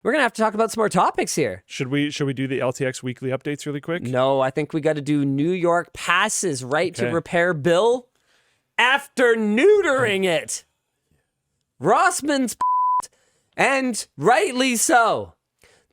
We're going to have to talk about some more topics here. Should we do the LTX weekly updates really quick? No, I think we got to do New York passes right to repair bill after neutering it. Rossmann's and rightly so.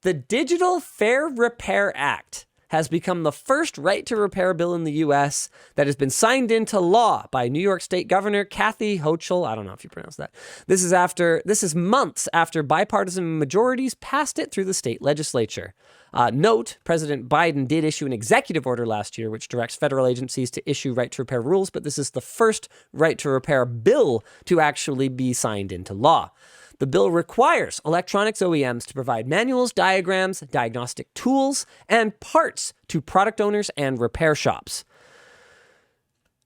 The Digital Fair Repair Act has become the first right to repair bill in the U.S. that has been signed into law by New York State Governor Kathy Hochul. I don't know if you pronounce that. This is months after bipartisan majorities passed it through the state legislature. Note, President Biden did issue an executive order last year which directs federal agencies to issue right to repair rules, but this is the first right to repair bill to actually be signed into law. The bill requires electronics OEMs to provide manuals, diagrams, diagnostic tools, and parts to product owners and repair shops.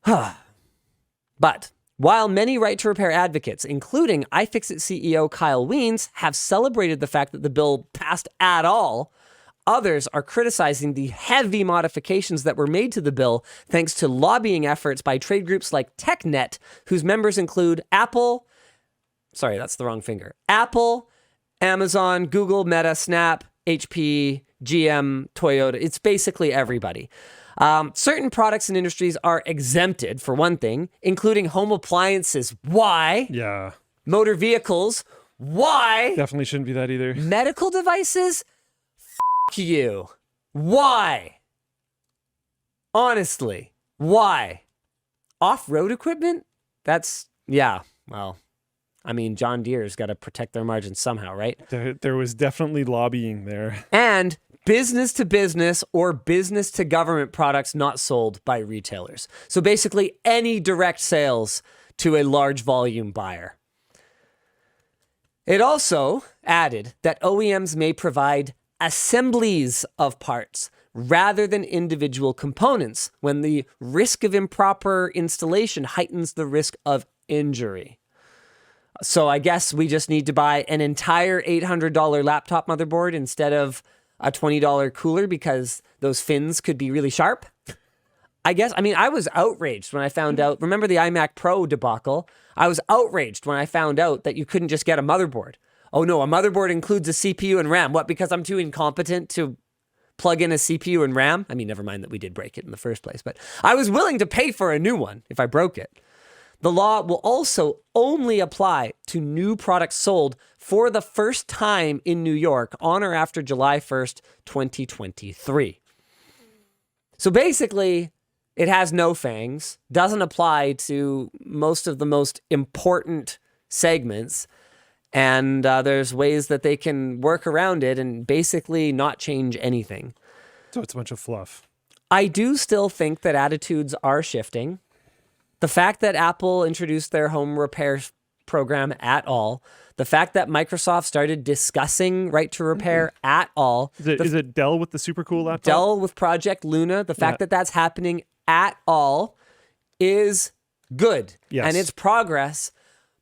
But while many right-to-repair advocates, including iFixit CEO Kyle Wiens, have celebrated the fact that the bill passed at all, others are criticizing the heavy modifications that were made to the bill thanks to lobbying efforts by trade groups like TechNet, whose members include Apple, Amazon, Google, Meta, Snap, HP, GM, Toyota. It's basically everybody. Certain products and industries are exempted, for one thing, including home appliances. Why? Yeah. Motor vehicles. Why? Definitely shouldn't be that either. Medical devices. F*** you. Why? Honestly, why? Off-road equipment? I mean, John Deere's got to protect their margins somehow, right? There was definitely lobbying there. And business to business or business to government products not sold by retailers. So basically any direct sales to a large volume buyer. It also added that OEMs may provide assemblies of parts rather than individual components when the risk of improper installation heightens the risk of injury. So I guess we just need to buy an entire $800 laptop motherboard instead of a $20 cooler because those fins could be really sharp. I was outraged when I found out. Remember the iMac Pro debacle? I was outraged when I found out that you couldn't just get a motherboard. Oh no, a motherboard includes a CPU and RAM. What, because I'm too incompetent to plug in a CPU and RAM? I mean, never mind that we did break it in the first place, but I was willing to pay for a new one if I broke it. The law will also only apply to new products sold for the first time in New York on or after July 1st, 2023. So basically, it has no fangs, doesn't apply to most of the most important segments, and there's ways that they can work around it and basically not change anything. So it's a bunch of fluff. I do still think that attitudes are shifting. The fact that Apple introduced their home repair program at all, the fact that Microsoft started discussing right to repair at all. Is it Dell with the super cool laptop? Dell with Project Luna, the fact that that's happening at all is good. Yes. And it's progress.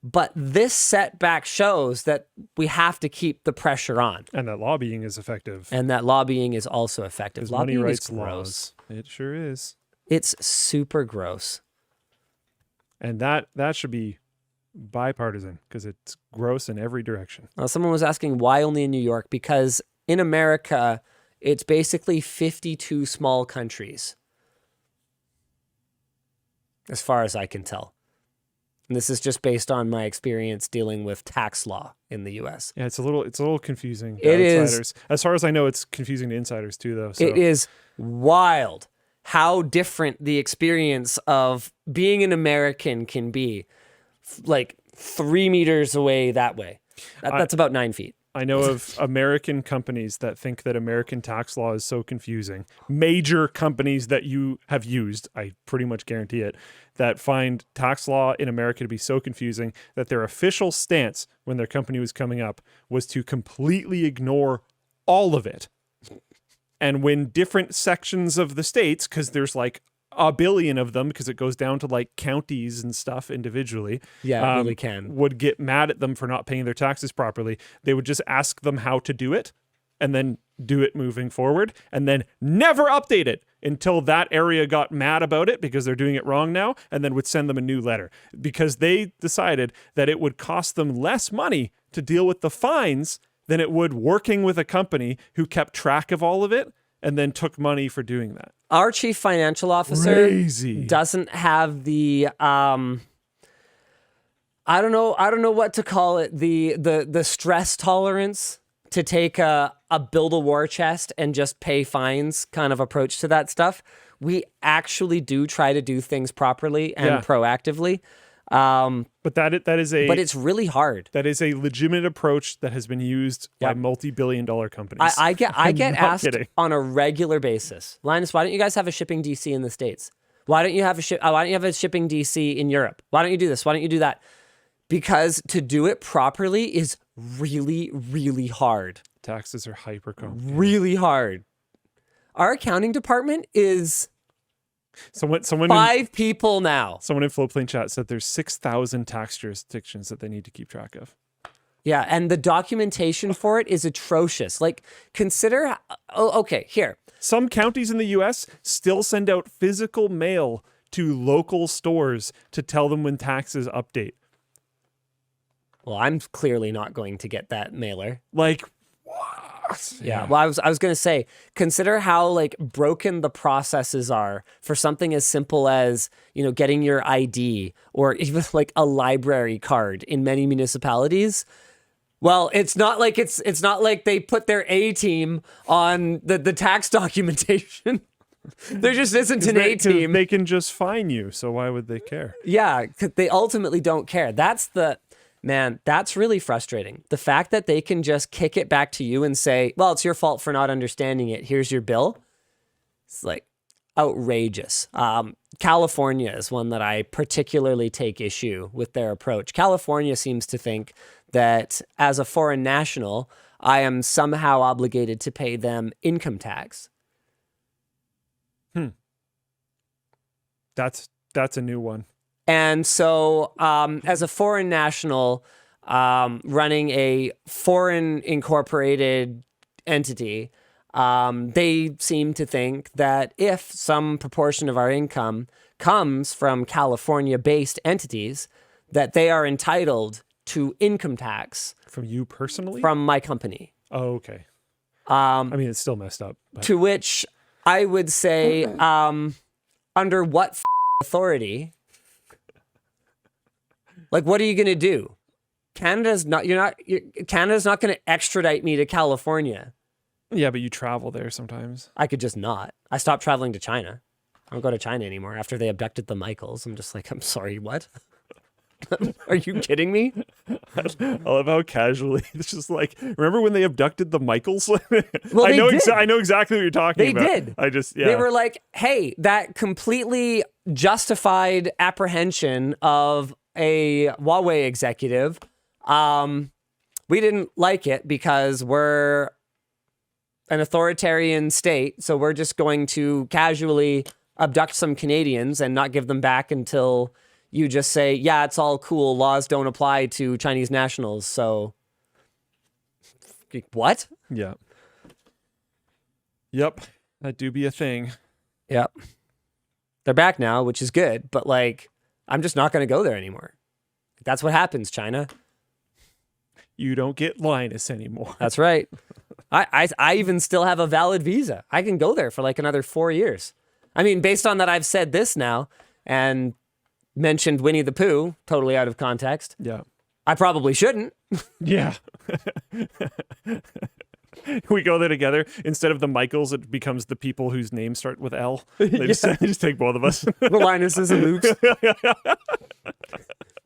But this setback shows that we have to keep the pressure on. And that lobbying is effective. And that lobbying is also effective. Lobbying money is rights gross. laws. It sure is. It's super gross. And that should be bipartisan because it's gross in every direction. Someone was asking why only in New York? Because in America, it's basically 52 small countries, as far as I can tell. And this is just based on my experience dealing with tax law in the U.S. Yeah, it's a little confusing to outsiders. Is. As far as I know, it's confusing to insiders too, though. So. It is wild how different the experience of being an American can be. Like 3 meters away that way. That's about 9 feet. I know of American companies that think that American tax law is so confusing. Major companies that you have used, I pretty much guarantee it, that find tax law in America to be so confusing that their official stance when their company was coming up was to completely ignore all of it. And when different sections of the states, because there's like a billion of them, because it goes down to like counties and stuff individually. Yeah, it really can. Would get mad at them for not paying their taxes properly. They would just ask them how to do it and then do it moving forward and then never update it until that area got mad about it because they're doing it wrong now and then would send them a new letter because they decided that it would cost them less money to deal with the fines than it would working with a company who kept track of all of it and then took money for doing that. Our chief financial officer Crazy. doesn't have the I don't know what to call it, the stress tolerance to take a build a war chest and just pay fines kind of approach to that stuff. We actually do try to do things properly and proactively. But but it's really hard. That is a legitimate approach that has been used by multi-billion-dollar companies. I get asked kidding. on a regular basis, Linus, why don't you guys have a shipping DC in the States? Why don't you have a shipping DC in Europe? Why don't you do this? Why don't you do that? Because to do it properly is really, really hard. Taxes are hyper complicated. Really hard. Our accounting department is someone 5 people now. Someone in Flowplane chat said there's 6,000 tax jurisdictions that they need to keep track of. Yeah, and the documentation for it is atrocious. Like, consider... Oh, okay, here. Some counties in the U.S. still send out physical mail to local stores to tell them when taxes update. Well, I'm clearly not going to get that mailer. Like, what? Yeah. Well, I was going to say, consider how like broken the processes are for something as simple as, getting your ID or even like a library card in many municipalities. Well, it's not like they put their A team on the tax documentation. There just isn't an A team. They can just fine you, so why would they care? Yeah, they ultimately don't care. That's really frustrating. The fact that they can just kick it back to you and say, well, it's your fault for not understanding it. Here's your bill. It's like outrageous. California is one that I particularly take issue with their approach. California seems to think that as a foreign national, I am somehow obligated to pay them income tax. That's a new one. And so as a foreign national running a foreign incorporated entity, they seem to think that if some proportion of our income comes from California-based entities, that they are entitled to income tax. From you personally? From my company. Oh, okay. I mean, it's still messed up. But. To which I would say, under what authority... Like, what are you going to do? Canada's not going to extradite me to California. Yeah, but you travel there sometimes. I could just not. I stopped traveling to China. I don't go to China anymore after they abducted the Michaels. I'm just like, I'm sorry, what? Are you kidding me? I love how casually it's just like, remember when they abducted the Michaels? Well, I know exactly what you're talking about. They did. They were like, hey, that completely justified apprehension of a Huawei executive. We didn't like it because we're an authoritarian state, so we're just going to casually abduct some Canadians and not give them back until you just say, yeah, it's all cool. Laws don't apply to Chinese nationals. So what? Yeah. Yep. That do be a thing. Yep. They're back now, which is good, but like, I'm just not going to go there anymore. That's what happens, China. You don't get Linus anymore. That's right. I even still have a valid visa. I can go there for like another 4 years. I mean, based on that, I've said this now and mentioned Winnie the Pooh, totally out of context. Yeah. I probably shouldn't. Yeah. We go there together. Instead of the Michaels, it becomes the people whose names start with L. They just take both of us. The Linuses and Lukes.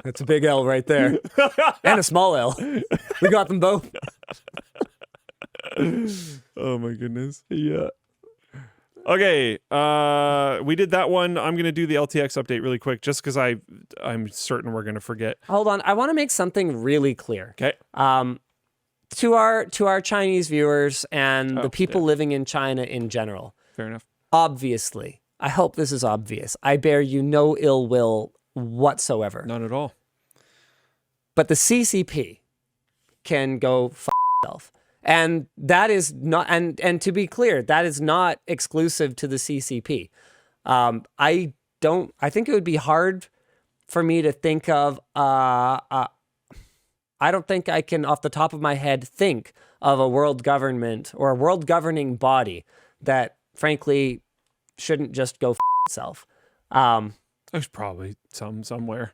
That's a big L right there. And a small L. We got them both. Oh my goodness. Yeah. Okay. We did that one. I'm going to do the LTX update really quick just because I'm certain we're going to forget. Hold on. I want to make something really clear. Okay. To our Chinese viewers and the people living in China in general. Fair enough. Obviously, I hope this is obvious. I bear you no ill will whatsoever. None at all. But the CCP can go f itself. And that is not, and to be clear, that is not exclusive to the CCP. I think it would be hard for me to think of, I don't think I can, off the top of my head, think of a world government or a world governing body that, frankly, shouldn't just go itself. There's probably somewhere.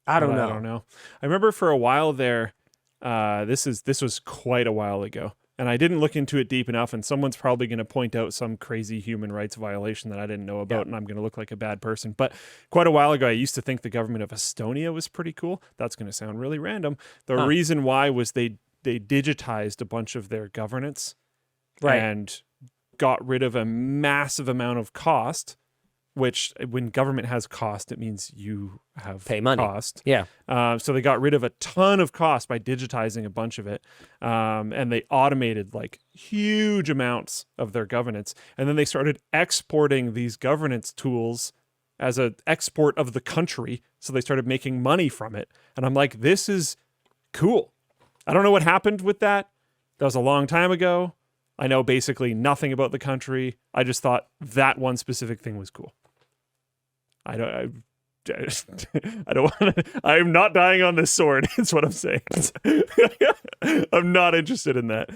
I don't know. I don't know. I remember for a while there, this was quite a while ago, and I didn't look into it deep enough, and someone's probably going to point out some crazy human rights violation that I didn't know about, and I'm going to look like a bad person. But quite a while ago, I used to think the government of Estonia was pretty cool. That's going to sound really random. The reason why was they digitized a bunch of their governance and got rid of a massive amount of cost, which when government has cost, it means you have pay money. Cost. Yeah. So they got rid of a ton of cost by digitizing a bunch of it. And they automated like huge amounts of their governance. And then they started exporting these governance tools as an export of the country. So they started making money from it. And I'm like, this is cool. I don't know what happened with that. That was a long time ago. I know basically nothing about the country. I just thought that one specific thing was cool. I don't want to. I'm not dying on this sword. It's what I'm saying. I'm not interested in that.